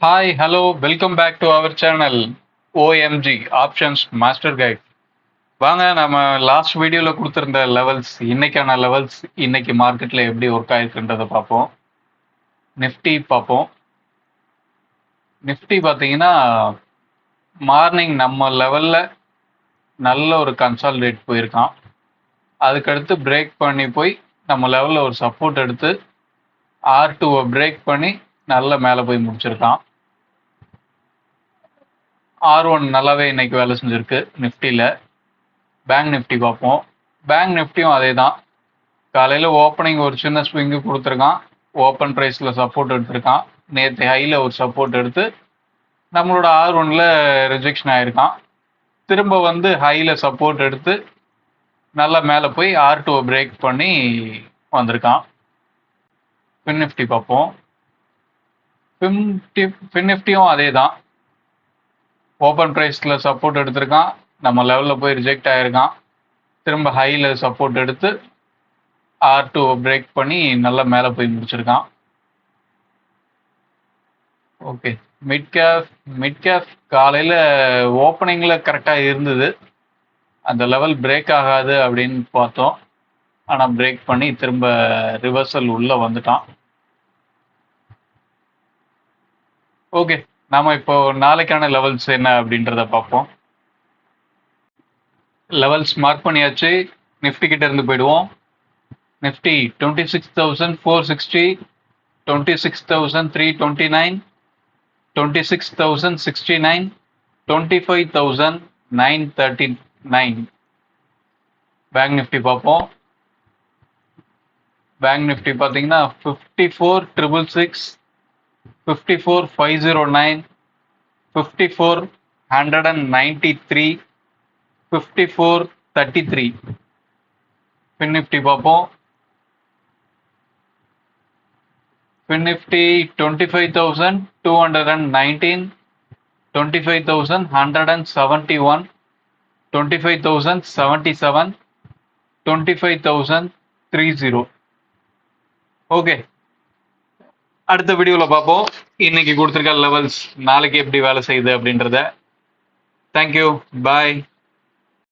Hi, hello, welcome back to our channel OMG Options Master Guide. வாங்க நம்ம last வீடியோல கொடுத்திருந்த லெவல்ஸ் இன்னைக்கான லெவல்ஸ் இன்னைக்கு மார்க்கெட்ல எப்படி ஒர்க் ஆயிருக்குன்றத பார்ப்போம். நிஃப்டி பார்ப்போம். நிஃப்டி பார்த்தீங்கன்னா மார்னிங் நம்ம லெவல்ல நல்ல ஒரு கன்சாலிடேட் போயிருக்கான். அதுக்கடுத்து பிரேக் பண்ணி போய் நம்ம லெவல்ல ஒரு சப்போர்ட் எடுத்து R2 பிரேக் பண்ணி நல்ல மேலே போய் முடிச்சிருக்கான். R1 நல்லாவே இன்னைக்கு வேலை செஞ்சிருக்கு நிஃப்டியில். பேங்க் நிஃப்டி பார்ப்போம். பேங்க் நிஃப்டியும் அதே தான். காலையில் ஓப்பனிங் ஒரு சின்ன ஸ்விங்கு கொடுத்துருக்கான். ஓப்பன் ப்ரைஸில் சப்போர்ட் எடுத்திருக்கான். நேற்று ஹையில் ஒரு சப்போர்ட் எடுத்து நம்மளோட R1ல ரிஜெக்ஷன் ஆயிருக்கான். திரும்ப வந்து ஹையில் சப்போர்ட் எடுத்து நல்லா மேலே போய் R2 பிரேக் பண்ணி வந்திருக்கான். ஃபின் நிஃப்டி பார்ப்போம். ஃபின் நிஃப்டியும் அதே தான். ஓப்பன் ப்ரைஸில் சப்போர்ட் எடுத்திருக்கான். நம்ம லெவலில் போய் ரிஜெக்ட் ஆகிருக்கான். திரும்ப ஹையில் சப்போர்ட் எடுத்து R2 பிரேக் பண்ணி நல்லா மேலே போய் முடிச்சிருக்கான். ஓகே, மிட் கேப் காலையில் ஓப்பனிங்கில் கரெக்டாக இருந்தது. அந்த லெவல் பிரேக் ஆகாது அப்படின்னு பார்த்தோம். ஆனால் பிரேக் பண்ணி திரும்ப ரிவர்சல் உள்ளே வந்துட்டான். ஓகே, நாம இப்போ நாளைக்கான லெவல்ஸ் என்ன அப்படின்றத பார்ப்போம். லெவல்ஸ் மார்க் பண்ணியாச்சு. நிஃப்டி கிட்ட இருந்து போயிடுவோம். நிஃப்டி 26,460, 26,329, 26,069, 25,939. பேங்க் நிஃப்டி பார்ப்போம். பேங்க் நிஃப்டி பார்த்தீங்கன்னா 54,666, 54,509, 54,193, 54,33. ஃபின் நிஃப்டி பார்ப்போம். Fin Nifty 25,219, 25,171, 25,077, 25,030. ஓகே, அடுத்த வீடியோவில் பார்ப்போம். இன்னைக்கு கொடுத்துருக்க லெவல்ஸ் நாளைக்கு எப்படி வேலை செய்யுது அப்படின்றத. தேங்க்யூ, பாய்.